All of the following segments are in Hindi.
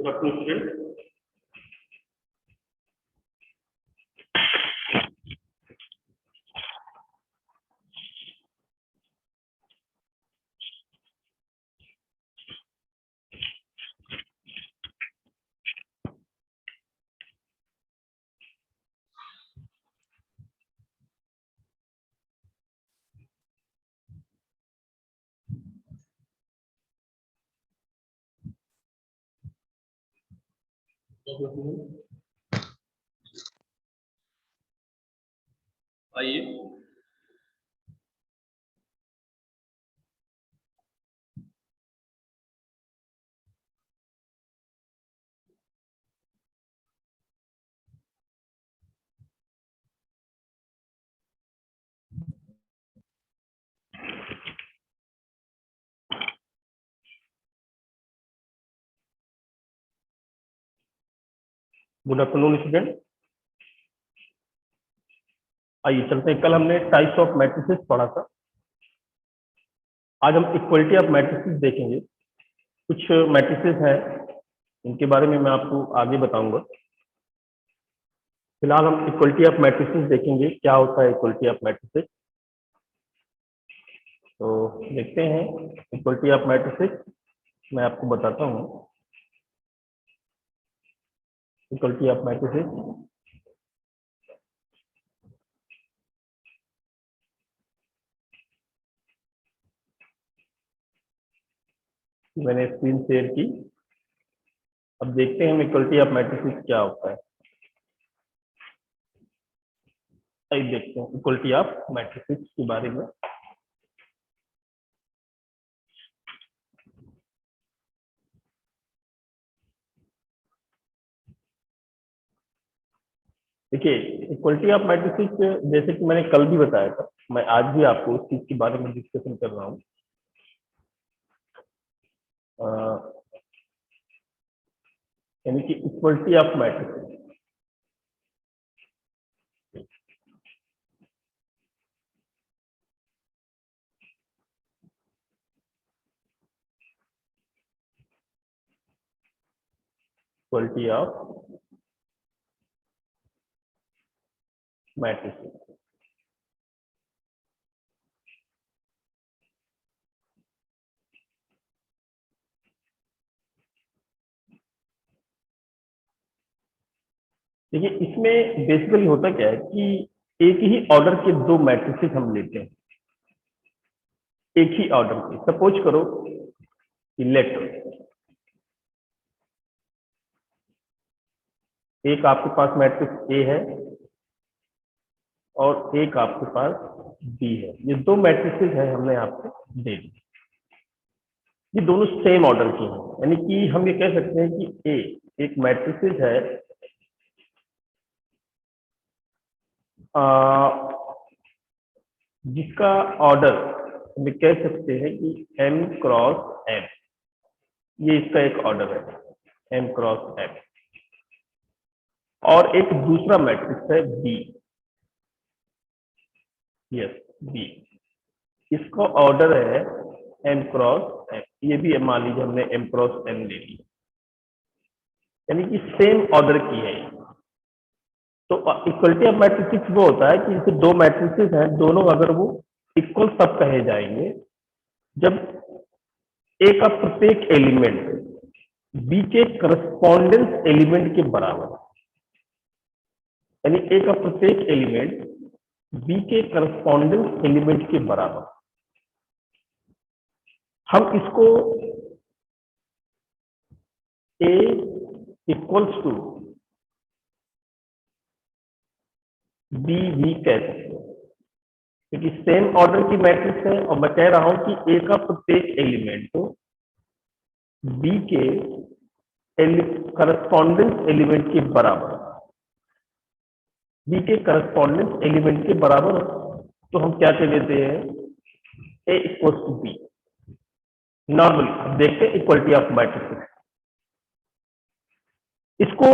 Good afternoon, students. आइए गुड आफ्टरनून स्टूडेंट। आइए चलते हैं। कल हमने टाइप्स ऑफ मैट्रिसेस पढ़ा था। आज हम इक्वलिटी ऑफ मैट्रिसेस देखेंगे। कुछ मैट्रिसेस हैं, इनके बारे में मैं आपको आगे बताऊंगा। फिलहाल हम इक्वलिटी ऑफ मैट्रिसेस देखेंगे, क्या होता है इक्वलिटी ऑफ मैट्रिसेस। तो देखते हैं इक्वलिटी ऑफ मैट्रिसेस। मैं आपको बताता हूँ इक्वलिटी ऑफ मैट्रिसेस। मैंने स्क्रीन शेयर की। अब देखते हैं इक्वलिटी ऑफ मैट्रिसेस क्या होता है। आइए देखते हैं इक्वलिटी ऑफ मैट्रिसेस के बारे में। देखिए, इक्वलिटी ऑफ मैट्रिसेस जैसे कि मैंने कल भी बताया था, मैं आज भी आपको उस चीज के बारे में डिस्कशन कर रहा हूँ। यानी कि equality of matrices. Equality of matrices. देखिए, इसमें बेसिकली होता क्या है कि एक ही ऑर्डर के दो मैट्रिसेस हम लेते हैं। एक ही ऑर्डर के, सपोज करो कि लेट एक आपके पास मैट्रिक्स ए है और एक आपके पास बी है। ये दो मैट्रिसेस हैं, हमने आपको दे दी। ये दोनों सेम ऑर्डर के हैं, यानी कि हम ये कह सकते हैं कि ए एक मैट्रिसेस है जिसका ऑर्डर हम कह सकते हैं कि m क्रॉस m। ये इसका एक ऑर्डर है, m क्रॉस m। और एक दूसरा मैट्रिक्स है b, यस b, इसका ऑर्डर है m क्रॉस m। ये भी मान लीजिए हमने m क्रॉस m ले लिया, यानी कि सेम ऑर्डर की है। तो इक्वलिटी ऑफ मैट्रिसेस वो होता है कि जैसे दो मैट्रिसेस हैं, दोनों अगर वो इक्वल सब कहे जाएंगे जब ए का प्रत्येक एलिमेंट बी के करस्पॉन्डेंस एलिमेंट के बराबर, यानी ए का प्रत्येक एलिमेंट बी के करस्पॉन्डेंस एलिमेंट के बराबर, हम इसको ए इक्वल्स टू बी वी कह सकते हैं, क्योंकि सेम ऑर्डर की मैट्रिक्स है और मैं कह रहा हूं कि ए का प्रत्येक एलिमेंट तो बी के करस्पॉन्डेंस एलिमेंट के बराबर, बी के करस्पॉन्डेंस एलिमेंट के बराबर। तो हम क्या कह देते हैं, ए इक्वल्स टू बी। नॉर्मली अब देखते हैं इक्वलिटी ऑफ मैट्रिक्स। इसको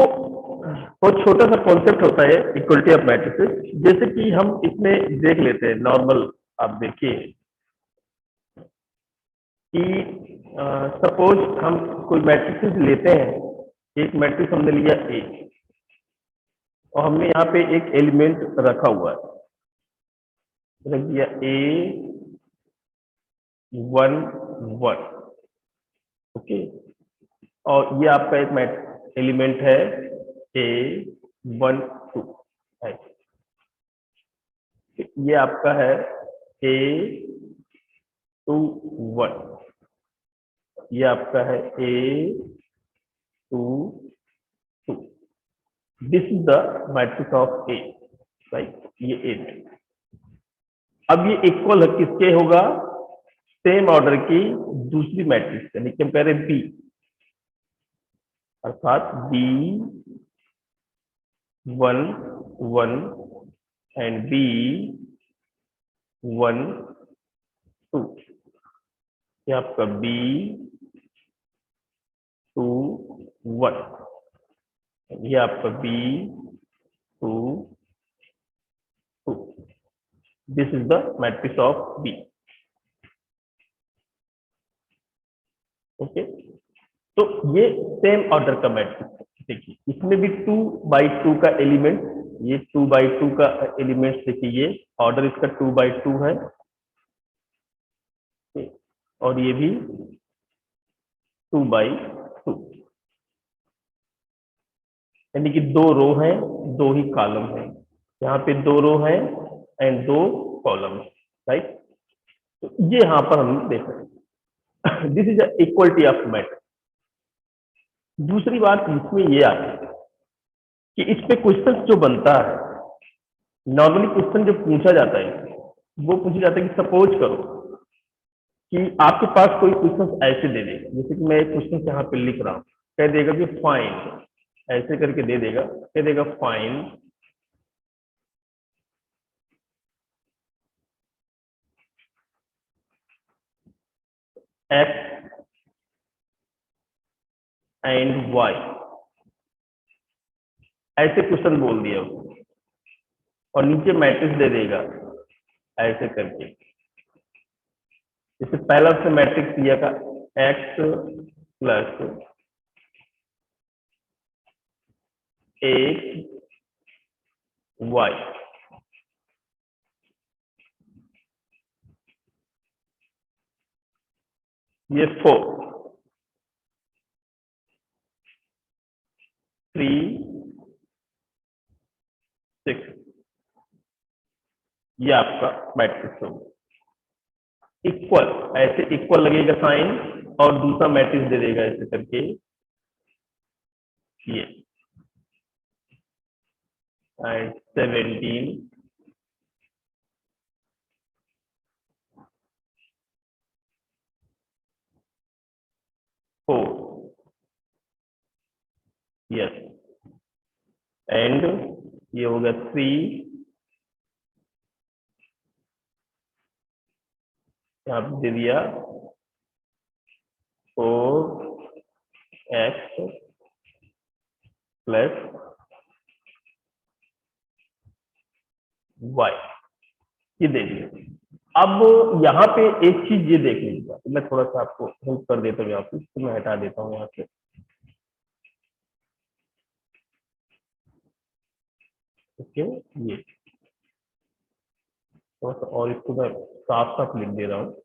बहुत छोटा सा कॉन्सेप्ट होता है इक्वलिटी ऑफ मैट्रिक्स। जैसे कि हम इसमें देख लेते हैं नॉर्मल। आप देखिए कि सपोज हम कोई मैट्रिक्स लेते हैं एक मैट्रिक्स हमने लिया ए और हमने यहाँ पे एक एलिमेंट रखा हुआ है, रख दिया ए 1 1। ओके, और ये आपका एक एलिमेंट है ए 1 2 है। ये आपका है ए 2 1, ये आपका है ए 2 2। This is the matrix of A, right, ये ए है। अब ये इक्वल किसके होगा, सेम ऑर्डर की दूसरी मैट्रिक्स यानी कि हम कह रहे हैं बी, अर्थात बी 1 1 एंड बी 1 2। ये आपका बी 2 1, ये आपका B 2 2। This is the matrix of B. Okay, तो ये सेम ऑर्डर का मैट्रिक्स है। देखिए इसमें भी 2 बाई 2 का एलिमेंट, ये 2 बाई 2 का एलिमेंट, देखिए ये ऑर्डर इसका 2 बाई 2 है, और ये भी 2 बाई 2, यानी कि 2 रो हैं 2 ही कॉलम है, यहाँ पे 2 रो हैं एंड 2 कॉलम है, राइट। तो ये यहाँ पर हम देख रहे हैं this is equality of matrix. दूसरी बात इसमें ये आती है कि इस पे क्वेश्चन जो बनता है, नॉर्मली क्वेश्चन जो पूछा जाता है वो पूछा जाता है कि सपोज करो कि आपके पास कोई क्वेश्चन ऐसे दे देगा, जैसे कि मैं एक क्वेश्चन यहाँ पे लिख रहा हूँ, कह देगा कि फाइंड, ऐसे करके दे देगा, कह देगा फाइंड एक्स एंड वाई, ऐसे क्वेश्चन बोल दिया उसको, और नीचे मैट्रिक्स दे देगा ऐसे करके। जैसे पहला उसने मैट्रिक्स दिया था एक्स प्लस 1 वाई, ये 4 3 6, ये आपका मैट्रिक्स होगा। इक्वल, ऐसे इक्वल लगेगा साइन और दूसरा मैट्रिक्स दे देगा ऐसे करके, ये एंड 17 4, यस, एंड ये हो गया 3, यहाँ पे दे दिया 4 एक्स प्लस वाई, ये दे दिया। अब यहाँ पे एक चीज ये देख लीजिएगा, तो मैं थोड़ा सा आपको हेल्प कर देता हूँ यहाँ पे, तो मैं हटा देता हूँ यहाँ से। ओके, ये थोड़ा सा और इसको मैं साफ साफ लिख दे रहा हूँ।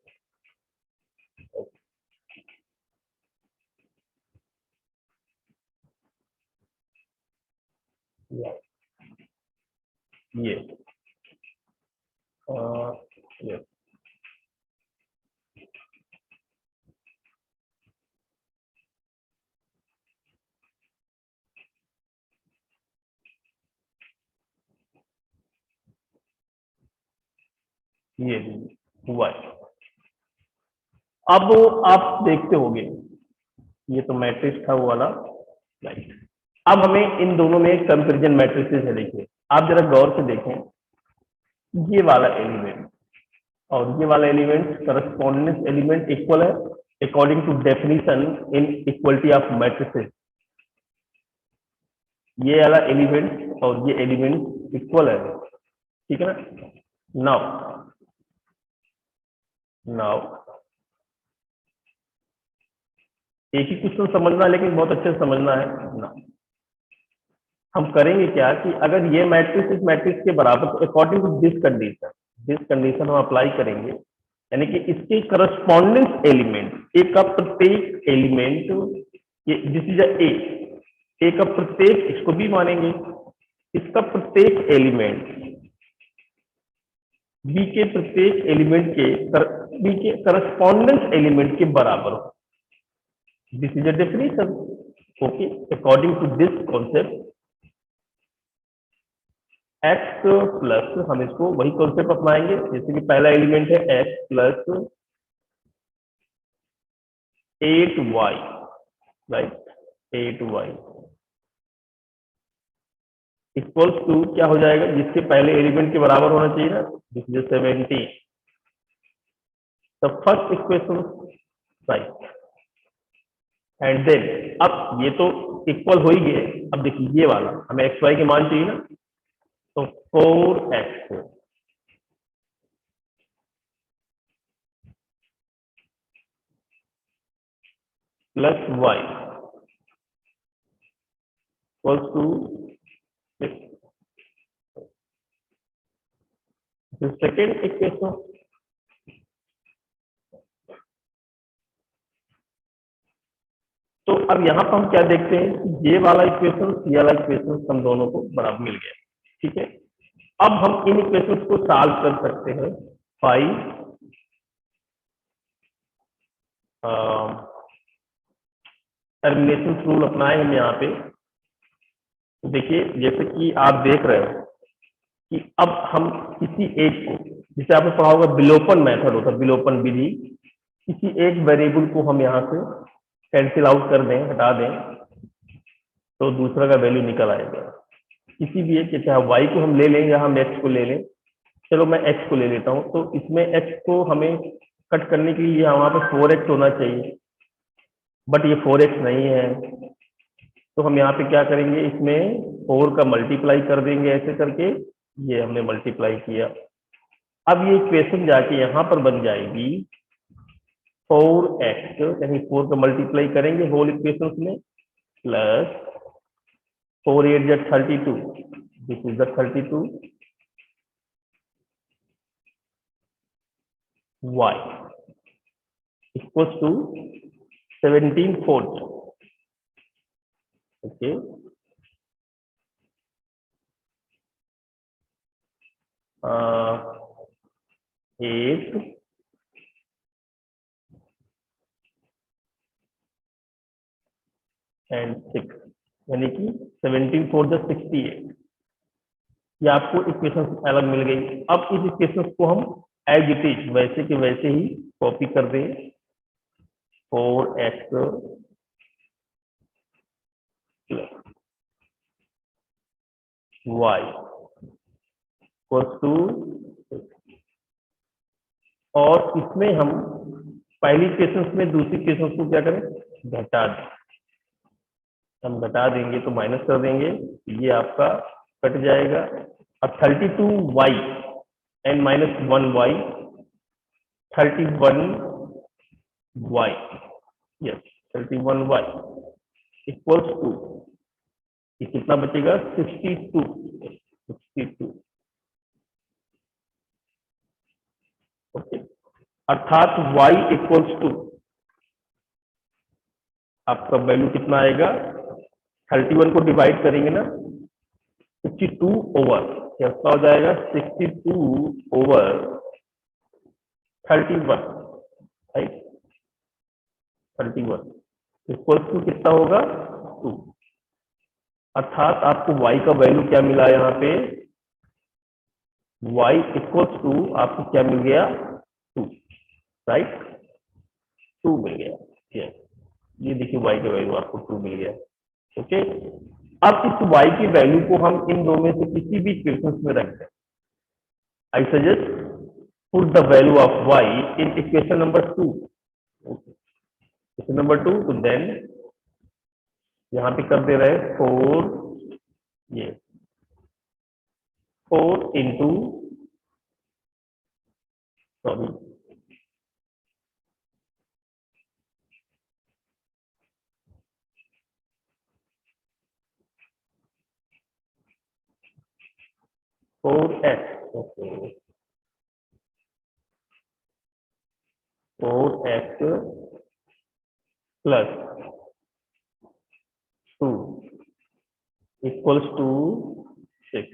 ये ये ये हुआ है। अब आप देखते होंगे, ये तो मैट्रिक्स था वो वाला, राइट। अब हमें इन दोनों में कंपैरिजन मैट्रिसेस है। देखिए आप जरा गौर से देखें, ये वाला एलिमेंट और ये वाला एलिमेंट करस्पॉन्डेंस एलिमेंट इक्वल है according to definition in equality of matrices. ये वाला एलिमेंट और ये एलिमेंट इक्वल है, ठीक है ना। नाउ नाउ एक ही क्वेश्चन समझना है, लेकिन बहुत अच्छे से समझना है ना। हम करेंगे क्या कि अगर ये मैट्रिक्स इस मैट्रिक्स के बराबर, तो अकॉर्डिंग टू दिस कंडीशन हम अप्लाई करेंगे, यानी कि इसके करस्पॉन्डेंस एलिमेंट, ए का प्रत्येक एलिमेंट, ये दिस इज ए का प्रत्येक, इसको भी मानेंगे, इसका प्रत्येक एलिमेंट बी के प्रत्येक एलिमेंट के बी के करस्पॉन्डेंस एलिमेंट के बराबर हो। This is a definition. Okay, according to this concept x plus, हम इसको वही कॉन्सेप्ट अपनाएंगे, जैसे कि पहला एलिमेंट है x plus 8y, right, 8y equals to क्या हो जाएगा, जिसके पहले एलिमेंट के बराबर होना चाहिए ना, this is 17, the first equation, right. And then अब ये तो इक्वल हो ही गए, अब देखिए ये वाला हमें एक्स वाई के मान चाहिए ना, तो 4x plus y equals to second equation. तो अब यहाँ पर हम क्या देखते हैं कि ये वाला इक्वेशन, ये वाला इक्वेशन हम दोनों को बराबर मिल गया, ठीक है। अब हम इन इक्वेशंस को सॉल्व कर सकते हैं। 5 टर्मिनेशन रूल अपनाए हम यहाँ पे। तो देखिए, जैसे कि आप देख रहे हो कि अब हम किसी एक को, जिसे आपने पढ़ा होगा विलोपन मेथड होता है, विलोपन विधि, किसी एक वेरिएबल को हम यहाँ से कैंसिल आउट कर दें, हटा दें, तो दूसरा का वैल्यू निकल आएगा। किसी भी एक, चाहे y को हम ले लें या हम x को ले लें, चलो मैं x को ले लेता हूँ, तो इसमें x को हमें कट करने के लिए वहां पे 4x होना चाहिए, बट ये 4x नहीं है, तो हम यहाँ पे क्या करेंगे, इसमें 4 का मल्टीप्लाई कर देंगे ऐसे करके, ये हमने मल्टीप्लाई किया। अब ये इक्वेशन जाके यहाँ पर बन जाएगी 4x, यानी 4 का मल्टीप्लाई करेंगे होल इक्वेशन में, प्लस 4 8 जा 32, this is the 32 y equals to 17 fourth. Okay, 8 and 6, यानी कि 17 फोर जा 68। ये आपको इक्वेशन अलग मिल गई। अब इस इक्वेशन को हम एज इट इज वैसे के वैसे ही कॉपी कर दें, 4x y इक्वल्स टू, और इसमें हम पहली इक्वेशन में दूसरी इक्वेशन को क्या करें, घटा दें। हम घटा देंगे तो माइनस कर देंगे, ये आपका कट जाएगा। अब 32y and minus 1y, 31y, yes 31y equals to, ये कितना बचेगा, 62। ओके, अर्थात y इक्वल्स टू आपका वैल्यू कितना आएगा, 31 को डिवाइड करेंगे ना, 62 ओवर, क्या हो जाएगा, 62 ओवर 31, राइट, 31 इक्वल्स टू कितना होगा, 2। अर्थात आपको y का वैल्यू क्या मिला यहाँ पे, y इक्वल्स टू आपको क्या मिल गया, 2, राइट, 2 मिल गया। यस, ये देखिए y का वैल्यू आपको 2 मिल गया। ओके, अब इस y की वैल्यू को हम इन दो में से किसी भी इक्वेशन में रखते हैं। I suggest put the value of y in equation number 2, equation number 2, तो देन यहाँ पे कर दे रहे 4, ये 4 into, sorry 4x, okay, 4x plus 2 equals to 6।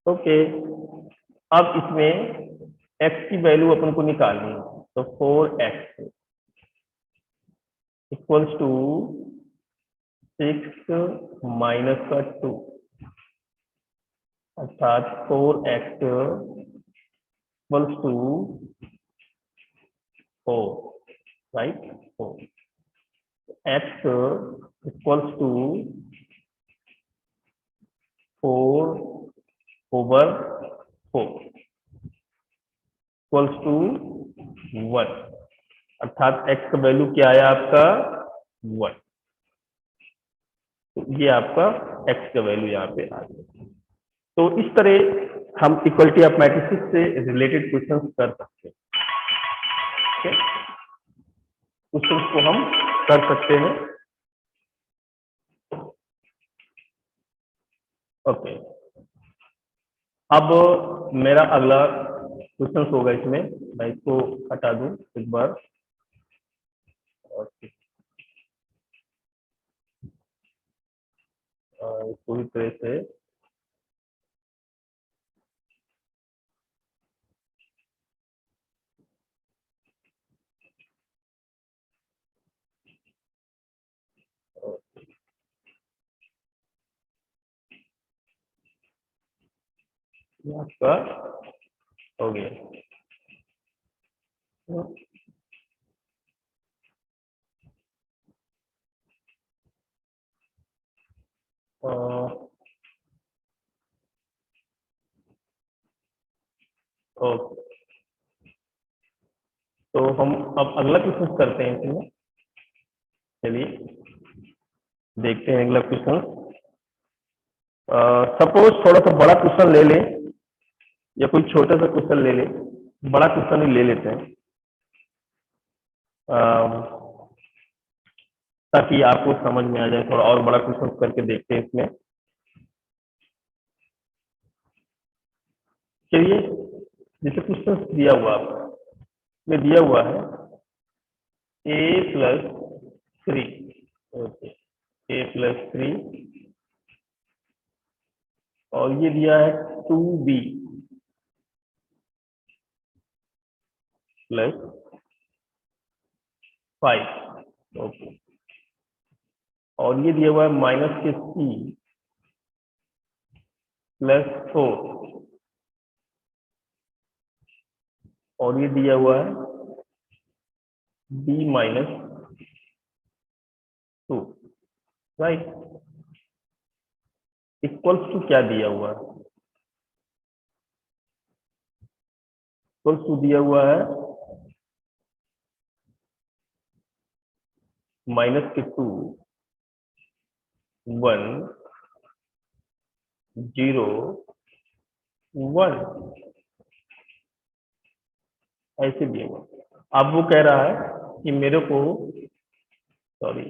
Okay, अब इसमें x की वैल्यू अपन को निकालनी है, तो 4x इक्वल्स टू 6 माइनस का 2, अर्थात 4x equals to 4, right, 4। x equals to 4/4 equals to 1, अर्थात x का वैल्यू क्या आया आपका 1। तो ये आपका x का वैल्यू यहाँ पे आ गया। तो इस तरह हम इक्वलिटी ऑफ मैट्रिसेस से रिलेटेड क्वेश्चंस कर सकते हैं। क्वेश्चंस को हम कर सकते हैं। ओके, अब मेरा अगला क्वेश्चन होगा, इसमें मैं इसको हटा दूं एक बार। ओके, पूरी तरह से आपका हो गया। ओके, तो हम अब अगला क्वेश्चन करते हैं इसमें। चलिए देखते हैं अगला क्वेश्चन। सपोज थोड़ा सा बड़ा क्वेश्चन ले लें या कोई छोटा सा क्वेश्चन ले लें, बड़ा क्वेश्चन ही ले लेते हैं ताकि आपको समझ में आ जाए। थोड़ा और बड़ा क्वेश्चन करके देखते हैं इसमें। चलिए, जैसे क्वेश्चन दिया हुआ आपका में दिया हुआ है a+3, ओके, a+3 और ये दिया है 2b + 5, ओके, और ये दिया हुआ है -c + 4 और ये दिया हुआ है b - 2, राइट। इक्वल्स टू क्या दिया हुआ है? इक्वल्स टू दिया हुआ है -2 1 0 1, ऐसे दिया हुआ। अब वो कह रहा है कि मेरे को, sorry,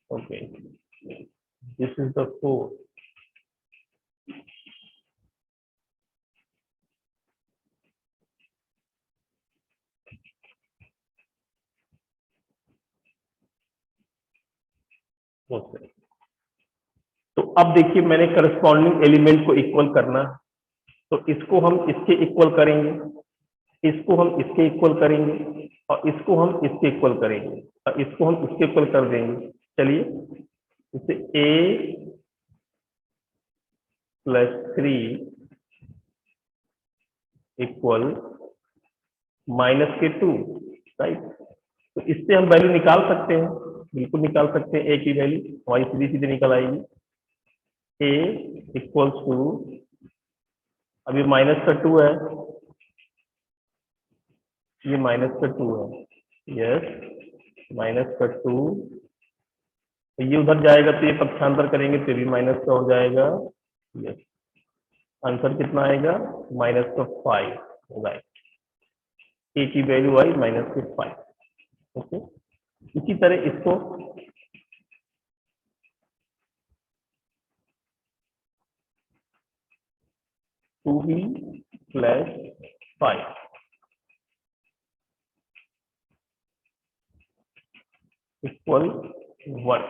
okay, this is the 4, okay. तो अब देखिए, मैंने करस्पॉन्डिंग एलिमेंट को इक्वल करना है, तो इसको हम इसके इक्वल करेंगे, इसको हम इसके इक्वल करेंगे और इसको हम इसके इक्वल करेंगे और इसको हम इसके इक्वल कर देंगे। चलिए, इसे a+3 इक्वल -2, राइट। तो इससे हम वैल्यू निकाल सकते हैं, बिल्कुल निकाल सकते हैं। a की वैल्यू हमारी सीधी सीधी निकल आएगी। a इक्वल्स टू, अभी -2 है, ये -2 है, यस, -2, तो ये उधर जाएगा तो ये पक्षांतर करेंगे तो भी माइनस का हो जाएगा, यस। आंसर कितना आएगा? -5, राइट। ए की वैल्यू आई -5। ओके, इसी तरह इसको 2b प्लस 5 इक्वल 1।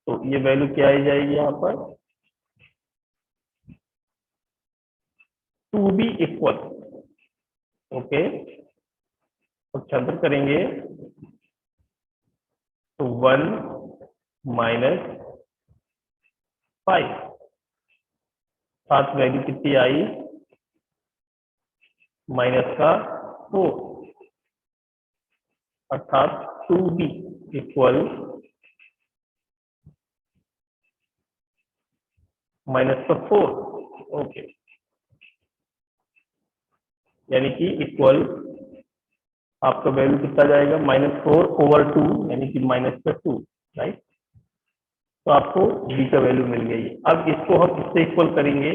तो ये वैल्यू क्या आ जाएगी यहाँ पर, 2b इक्वल, ओके, पक्षांतर करेंगे तो 1 माइनस 5, साथ वैल्यू कितनी आई, माइनस का 4, अर्थात 2b इक्वल माइनस का 4। ओके, यानी कि इक्वल आपका वैल्यू कितना जाएगा, -4/2, यानी कि माइनस का 2, राइट। तो आपको b का वैल्यू मिल गई। अब इसको हम इससे इक्वल करेंगे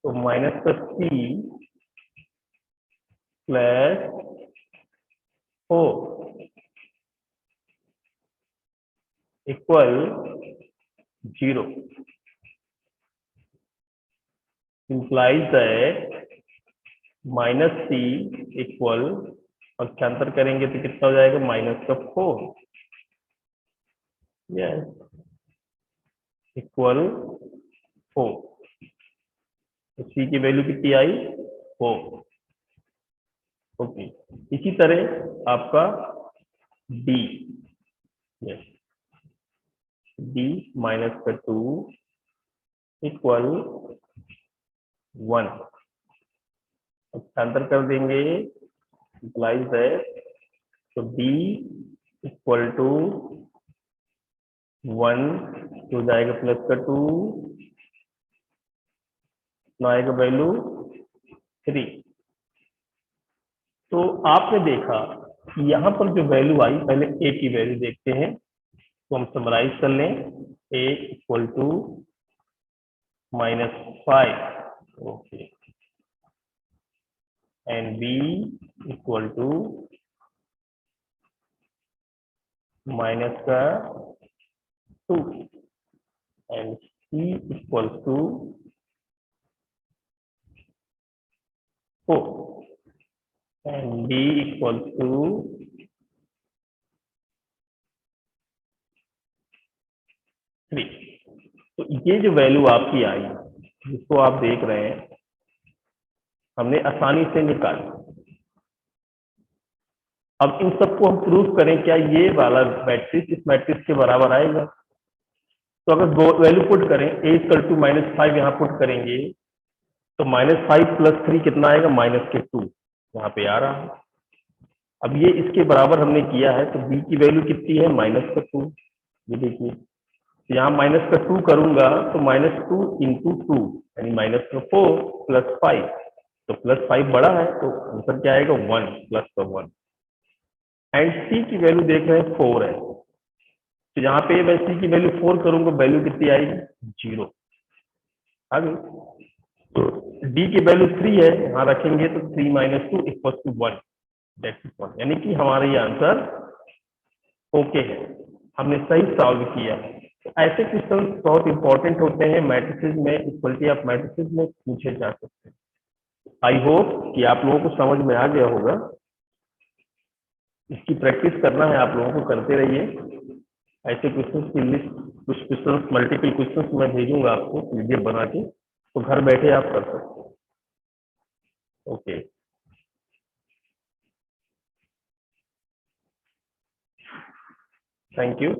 तो माइनस का 3 plus 4 equal 0, implies that -c equal, पक्षांतर करेंगे तो कितना हो जाएगा, माइनस का 4, यस, इक्वल 4। तो c की वैल्यू कितनी आई, 4। ओके, इसी तरह आपका d, यस, d माइनस का 2 इक्वल 1, पक्षांतर कर देंगे, implies that, तो d इक्वल टू 1 हो जाएगा प्लस का 2, आएगा वैल्यू 3। तो आपने देखा कि यहाँ पर जो वैल्यू आई, पहले a की वैल्यू देखते हैं, तो हम समराइज कर लें, a equal to -5, okay, and b equal to minus का 2, and c equal to 4, and d equal to 3। तो ये जो वैल्यू आपकी आई, जिसको आप देख रहे हैं, हमने आसानी से निकाली। अब इन सबको हम प्रूव करें, क्या ये वाला मैट्रिक्स इस मैट्रिक्स के बराबर आएगा। तो अगर वैल्यू पुट करें, a इक्वल टू -5 यहाँ पुट करेंगे तो -5 + 3 कितना आएगा, -2, यहाँ पे आ रहा है। अब ये इसके बराबर हमने किया है, तो b की वैल्यू कितनी है, -2, ये देखिए, तो यहाँ -2 करूंगा तो -2 × 2, यानी -4 + 5, तो +5 बड़ा है, तो आंसर क्या आएगा, 1, +1। एंड c की वैल्यू देख रहे हैं 4 है, तो यहाँ पे मैं c की वैल्यू 4 करूंगा, वैल्यू कितनी आएगी, 0 आ गई। तो d की वैल्यू 3 है, यहाँ रखेंगे तो 3 - 2 = 1, दैट्स इट, यानी कि हमारा ये आंसर ओके है, हमने सही सॉल्व किया। तो ऐसे क्वेश्चन बहुत इंपॉर्टेंट होते हैं मैट्रिसेस में, इक्वलिटी ऑफ मैट्रिसेस में पूछे जा सकते हैं। आई होप कि आप लोगों को समझ में आ गया होगा। इसकी प्रैक्टिस करना है, आप लोगों को करते रहिए। ऐसे क्वेश्चंस की लिस्ट, कुछ क्वेश्चंस, मल्टीपल क्वेश्चंस मैं भेजूंगा आपको पीडीएफ बना के, तो घर बैठे आप कर सकते हैं। Okay, thank you.